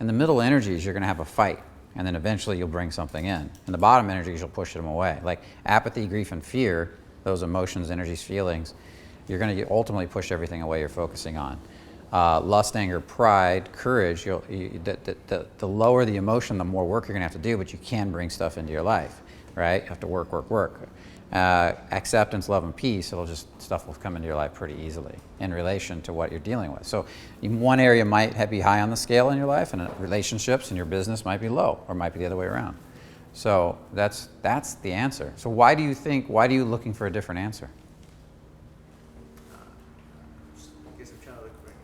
Speaker 1: In the middle energies, you're going to have a fight. And then eventually you'll bring something in. In the bottom energies, you'll push them away. Like apathy, grief, and fear, those emotions, energies, feelings, you're going to ultimately push everything away you're focusing on. Lust, anger, pride, courage, the lower the emotion, the more work you're going to have to do, but you can bring stuff into your life, right? You have to work. Acceptance, love, and peace, stuff will come into your life pretty easily in relation to what you're dealing with. So in one area might be high on the scale in your life, and relationships and your business might be low, or might be the other way around. So that's the answer. So why are you looking for a different answer?
Speaker 7: I guess I'm trying to look for an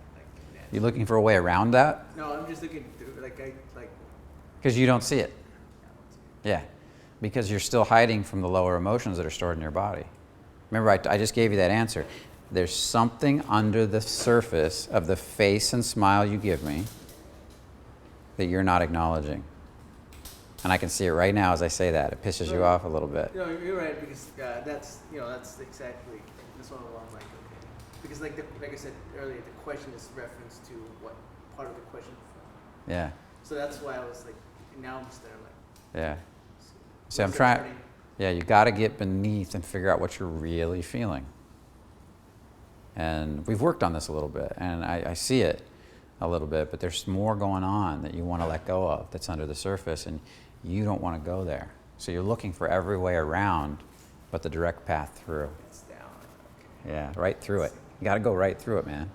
Speaker 7: answer.
Speaker 1: You looking for a way around that?
Speaker 7: No, I'm just looking through
Speaker 1: Because you don't see it. Yeah. Because you're still hiding from the lower emotions that are stored in your body. Remember, I just gave you that answer. There's something under the surface of the face and smile you give me that you're not acknowledging. And I can see it right now as I say that. It pisses you off a little bit.
Speaker 7: No, you're right, because that's exactly, that's what I'm like, okay. Because like I said earlier, the question is reference to what part of the question.
Speaker 1: Yeah.
Speaker 7: So that's why I was like, now I'm just there like.
Speaker 1: Yeah. See, I'm trying. Yeah, you got to get beneath and figure out what you're really feeling. And we've worked on this a little bit, and I see it a little bit, but there's more going on that you want to let go of that's under the surface, and you don't want to go there. So you're looking for every way around, but the direct path through.
Speaker 7: It's down. Okay.
Speaker 1: Yeah, right through it. You got to go right through it, man.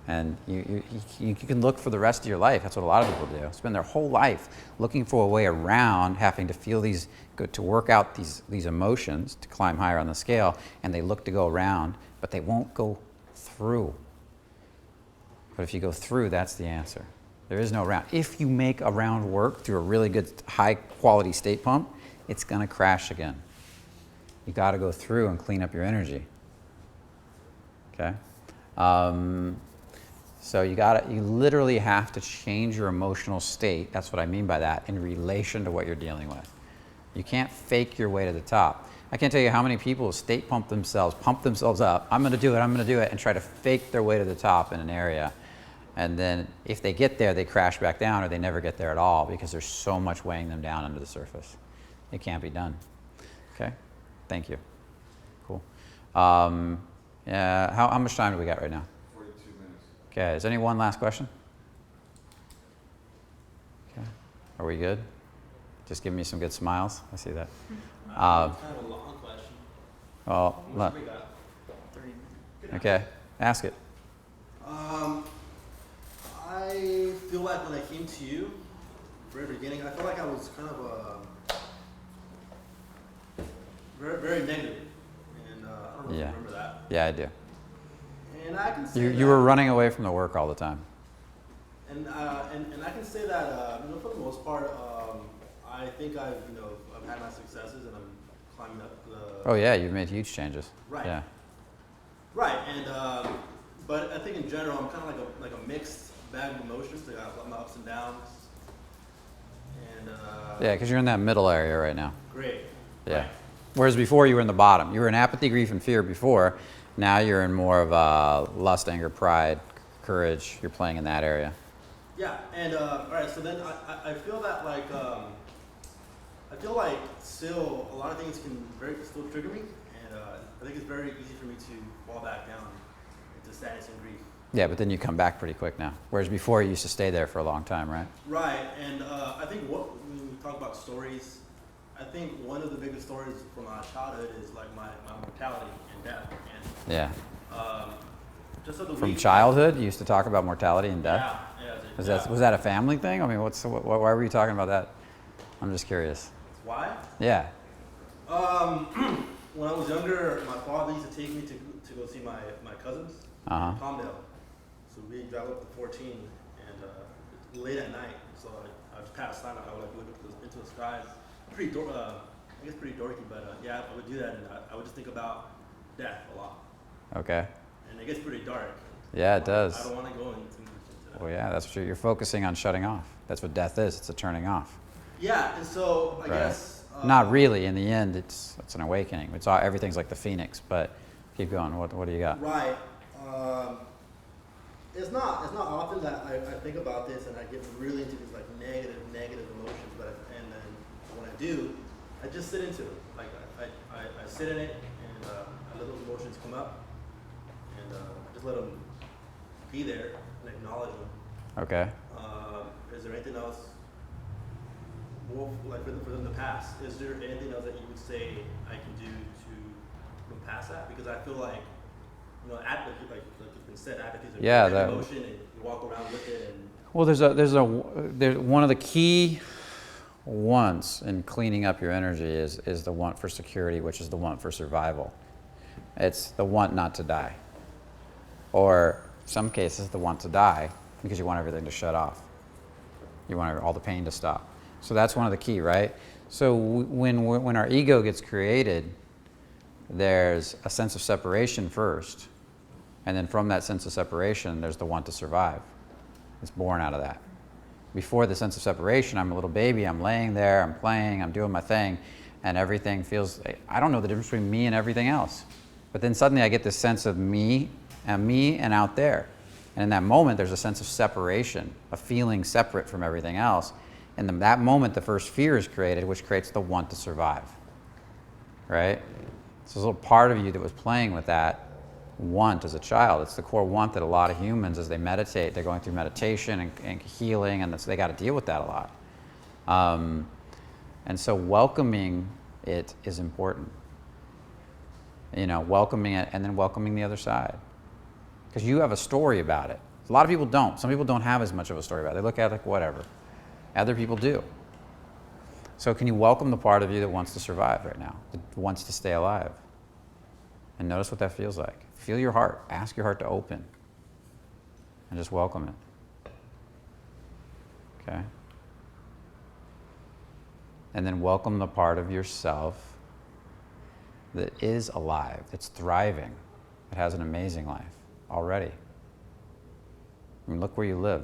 Speaker 1: And you can look for the rest of your life. That's what a lot of people do. Spend their whole life looking for a way around having to feel to work out these emotions, to climb higher on the scale, and they look to go around, but they won't go through. But if you go through, that's the answer. There is no around. If you make a round work through a really good, high quality state pump, it's going to crash again. You got to go through and clean up your energy. Okay? So you literally have to change your emotional state. That's what I mean by that, in relation to what you're dealing with. You can't fake your way to the top. I can't tell you how many people state pump themselves up. I'm going to do it, and try to fake their way to the top in an area. And then if they get there, they crash back down, or they never get there at all because there's so much weighing them down under the surface. It can't be done. Okay? Thank you. Cool. How much time do we got right now?
Speaker 10: 42 minutes.
Speaker 1: Okay, is any one last question? Okay, are we good? Just give me some good smiles. I see that.
Speaker 6: Kind of a long question.
Speaker 1: Well,
Speaker 6: What we got?
Speaker 1: okay, ask it.
Speaker 6: I feel like when I came to you, very beginning, I felt like I was kind of very, very negative, and I don't know if you remember that.
Speaker 1: Yeah, I do.
Speaker 6: And I can say
Speaker 1: You were running away from the work all the time.
Speaker 6: And I can say that for the most part, I think I've had my successes, and I'm climbing up the.
Speaker 1: Oh yeah, you've made huge changes.
Speaker 6: Right.
Speaker 1: Yeah.
Speaker 6: Right, and but I think in general, I'm kind of like a mixed bag of emotions. I got my ups and downs, and
Speaker 1: Yeah, because you're in that middle area right now.
Speaker 6: great.
Speaker 1: Yeah.
Speaker 6: Right.
Speaker 1: Whereas before you were in the bottom. You were in apathy, grief, and fear before. Now you're in more of lust, anger, pride, courage. You're playing in that area.
Speaker 6: Yeah, and all right. So then I feel that still a lot of things can still trigger me, and I think it's very easy for me to fall back down into sadness and grief.
Speaker 1: Yeah, but then you come back pretty quick now. Whereas before you used to stay there for a long time, right?
Speaker 6: Right, and I think when we talk about stories, I think one of the biggest stories from my childhood is like my mortality and death. And
Speaker 1: Yeah.
Speaker 6: just so the
Speaker 1: From
Speaker 6: week,
Speaker 1: childhood, you used to talk about mortality and death?
Speaker 6: Yeah.
Speaker 1: Was that a family thing? I mean, why were you talking about that? I'm just curious.
Speaker 6: Why?
Speaker 1: Yeah.
Speaker 6: When I was younger, my father used to take me to go see my cousins in Palmdale. So we drive up to 14, and late at night, so I just passed time. I would look into the skies. I guess pretty dorky, but yeah, I would do that, and I would just think about death a lot,
Speaker 1: Okay.
Speaker 6: and it gets pretty dark.
Speaker 1: Yeah, it does.
Speaker 6: I don't want to go into that.
Speaker 1: Well, yeah, that's what you're focusing on, shutting off. That's what death is. It's a turning off.
Speaker 6: Yeah, and so I
Speaker 1: Right.
Speaker 6: guess
Speaker 1: Not really. In the end, it's an awakening. It's all, everything's like the phoenix. But keep going. What do you got?
Speaker 6: Right. It's not often that I think about this and I get really into these like negative emotions, but and then when I do, I just sit into it. Like I sit in it and I let those emotions come up and I just let them be there and acknowledge them.
Speaker 1: Okay.
Speaker 6: Is there anything else? Well, like for the past, is there anything else that you would say I can do to move past that? Because I feel like, you know, apathy, like it's been said, apathy is
Speaker 1: Yeah,
Speaker 6: an
Speaker 1: that-
Speaker 6: emotion, and you walk around with it, and
Speaker 1: Well, there's one of the key wants in cleaning up your energy is the want for security, which is the want for survival. It's the want not to die, or some cases the want to die because you want everything to shut off. You want all the pain to stop. So that's one of the key, right? So when our ego gets created, there's a sense of separation first, and then from that sense of separation, there's the want to survive. It's born out of that. Before the sense of separation, I'm a little baby, I'm laying there, I'm playing, I'm doing my thing, and everything feels, I don't know the difference between me and everything else. But then suddenly I get this sense of me and out there. And in that moment, there's a sense of separation, a feeling separate from everything else. And in that moment, the first fear is created, which creates the want to survive, right? So there's a little part of you that was playing with that want as a child. It's the core want that a lot of humans, as they meditate, they're going through meditation and healing, and they got to deal with that a lot. And so welcoming it is important. You know, welcoming it and then welcoming the other side. Because you have a story about it. A lot of people don't. Some people don't have as much of a story about it. They look at it like whatever. Other people do. So can you welcome the part of you that wants to survive right now, that wants to stay alive? And notice what that feels like. Feel your heart. Ask your heart to open. And just welcome it. Okay? And then welcome the part of yourself that is alive, that's thriving, that has an amazing life already. I mean, look where you live.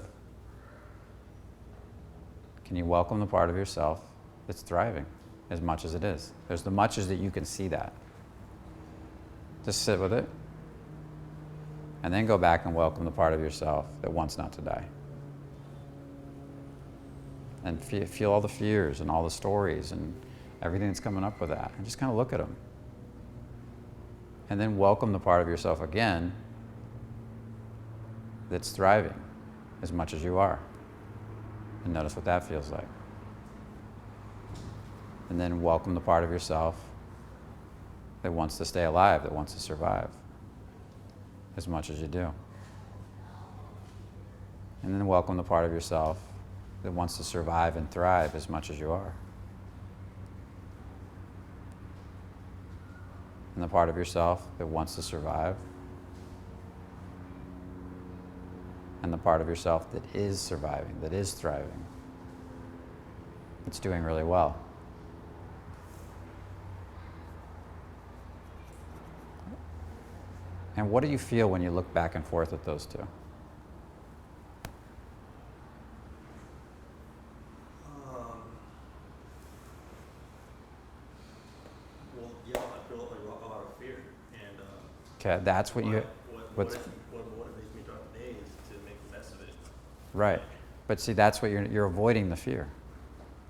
Speaker 1: Can you welcome the part of yourself that's thriving as much as it is? There's the much as that you can see that. Just sit with it. And then go back and welcome the part of yourself that wants not to die. And feel all the fears and all the stories and everything that's coming up with that. And just kind of look at them. And then welcome the part of yourself again that's thriving as much as you are. And notice what that feels like. And then welcome the part of yourself that wants to stay alive, that wants to survive as much as you do. And then welcome the part of yourself that wants to survive and thrive as much as you are. And the part of yourself that wants to survive. And the part of yourself that is surviving, that is thriving, that's doing really well. And what do you feel when you look back and forth at those two?
Speaker 6: well, yeah, I feel like a lot of fear, and
Speaker 1: Okay, that's what you.
Speaker 6: what
Speaker 1: What's
Speaker 6: motivates me throughout the day is to make the best of it.
Speaker 1: right? But see, that's what you're avoiding the fear.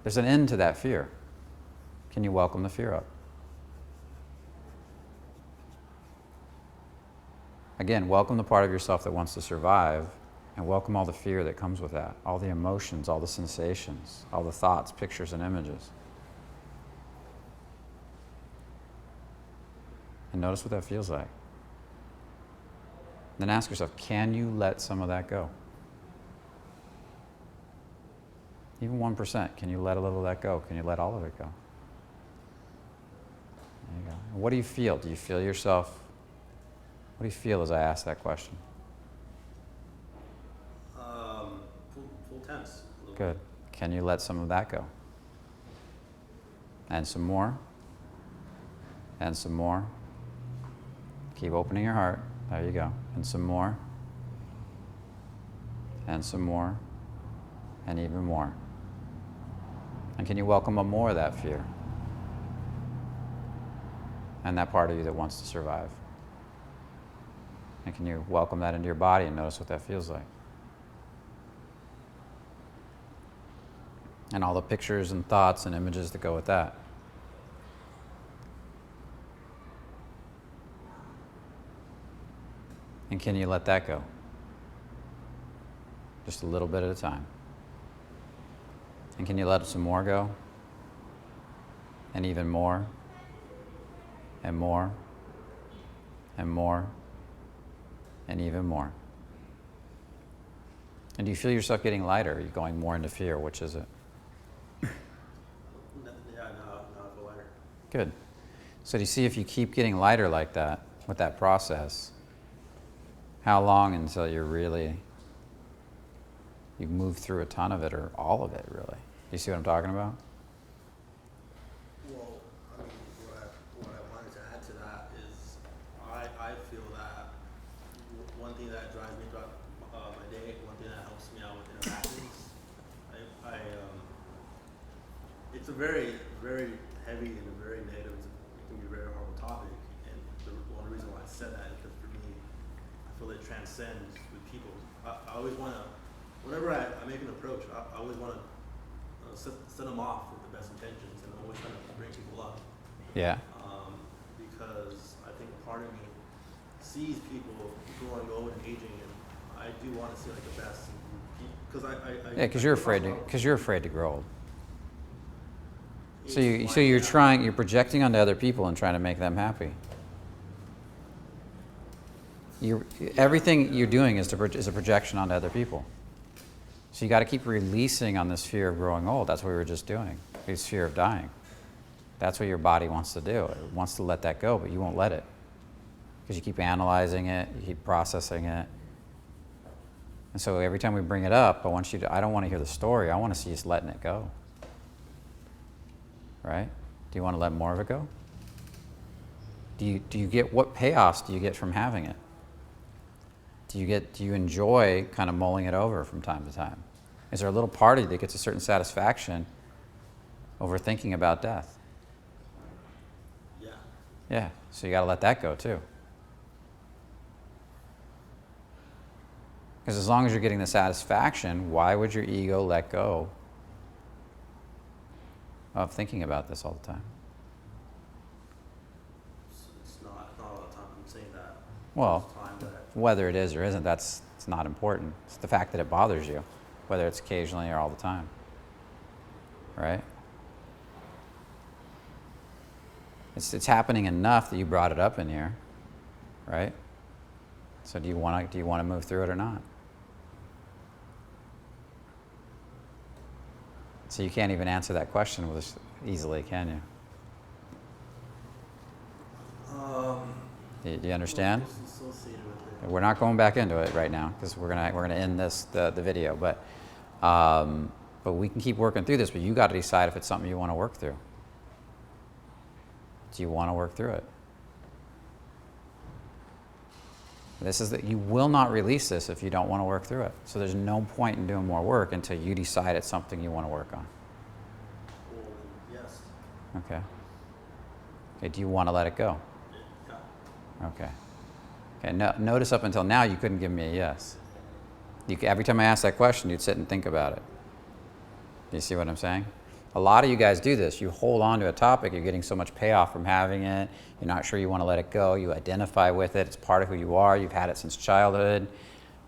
Speaker 1: There's an end to that fear. Can you welcome the fear up? Again, welcome the part of yourself that wants to survive, and welcome all the fear that comes with that, all the emotions, all the sensations, all the thoughts, pictures, and images. And notice what that feels like. Then ask yourself, can you let some of that go? Even 1%, can you let a little of that go? Can you let all of it go? There you go. And what do you feel? Do you feel yourself? What do you feel as I ask that question?
Speaker 6: Full tense. A little
Speaker 1: Good. Can you let some of that go? And some more? And some more. Keep opening your heart. There you go. And some more. And some more. And even more. And can you welcome up more of that fear? And that part of you that wants to survive? And can you welcome that into your body and notice what that feels like? And all the pictures and thoughts and images that go with that. And can you let that go? Just a little bit at a time. And can you let some more go? And even more? And more? And more? And even more? And do you feel yourself getting lighter? Are you going more into fear? Which is it?
Speaker 6: Yeah, no, I feel lighter.
Speaker 1: Good. So do you see if you keep getting lighter like that, with that process, how long until you've moved through a ton of it, or all of it, really? You see what I'm talking about?
Speaker 6: Well, I mean, what I wanted to add to that is I feel that one thing that drives me throughout my day, one thing that helps me out with interactions, it's a very, very heavy and a very negative, it can be a very horrible topic, and one reason why I said that is because for me, I feel it transcends with people. I always want to, whenever I make an approach, I always want to set them off with the best intentions, and I'm always trying to bring people up.
Speaker 1: Yeah.
Speaker 6: Because I think part of me sees people growing old and aging, and I do want to see like the best. Because
Speaker 1: Yeah, because you're afraid to grow old. So you're projecting onto other people and trying to make them happy. Everything you're doing is a projection onto other people. So you got to keep releasing on this fear of growing old. That's what we were just doing. This fear of dying. That's what your body wants to do. It wants to let that go, but you won't let it. Because you keep analyzing it, you keep processing it. And so every time we bring it up, I don't want to hear the story. I want to see you just letting it go. Right? Do you want to let more of it go? Do you get, what payoffs do you get from having it? Do you enjoy kind of mulling it over from time to time? Is there a little party that gets a certain satisfaction over thinking about death?
Speaker 6: Yeah.
Speaker 1: Yeah, so you got to let that go too. Because as long as you're getting the satisfaction, why would your ego let go of thinking about this all the time?
Speaker 6: It's not all the time I'm saying that.
Speaker 1: Well,
Speaker 6: There's time that
Speaker 1: whether it is or isn't, it's not important. It's the fact that it bothers you, whether it's occasionally or all the time. Right? It's happening enough that you brought it up in here, right? So do you want to move through it or not? So you can't even answer that question easily, can you? Do you understand?
Speaker 6: associated with it.
Speaker 1: We're not going back into it right now because we're gonna end the video, but we can keep working through this. But you got to decide if it's something you want to work through. Do you want to work through it? This is that you will not release this if you don't want to work through it. So there's no point in doing more work until you decide it's something you want to work on.
Speaker 6: Well, yes.
Speaker 1: Okay. Okay. Do you want to let it go?
Speaker 6: Yeah.
Speaker 1: Okay. Okay. Notice up until now you couldn't give me a yes. Every time I asked that question, you'd sit and think about it. Do you see what I'm saying? A lot of you guys do this. You hold on to a topic. You're getting so much payoff from having it. You're not sure you want to let it go. You identify with it. It's part of who you are. You've had it since childhood.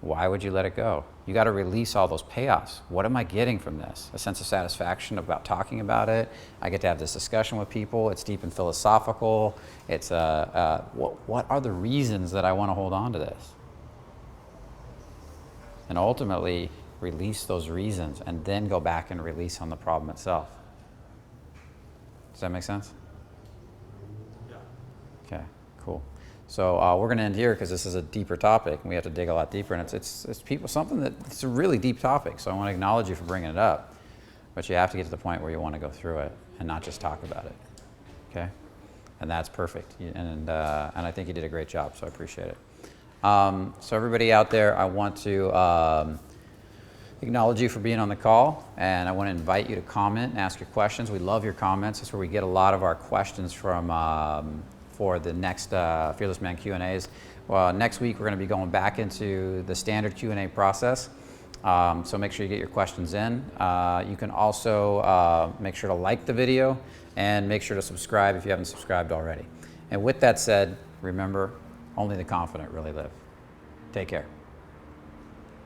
Speaker 1: Why would you let it go? You got to release all those payoffs. What am I getting from this? A sense of satisfaction about talking about it. I get to have this discussion with people. It's deep and philosophical. It's what are the reasons that I want to hold on to this? And ultimately, release those reasons and then go back and release on the problem itself. Does that make sense?
Speaker 6: Yeah.
Speaker 1: Okay, cool. So we're going to end here because this is a deeper topic and we have to dig a lot deeper. And it's it's a really deep topic. So I want to acknowledge you for bringing it up. But you have to get to the point where you want to go through it and not just talk about it. Okay? and that's perfect. And I think you did a great job, so I appreciate it. So everybody out there, I want to acknowledge you for being on the call, and I want to invite you to comment and ask your questions. We love your comments. That's where we get a lot of our questions from for the next Fearless Man Q&As. Well, next week we're going to be going back into the standard Q&A process. So make sure you get your questions in. You can also make sure to like the video and make sure to subscribe if you haven't subscribed already. And with that said, remember, only the confident really live. Take care.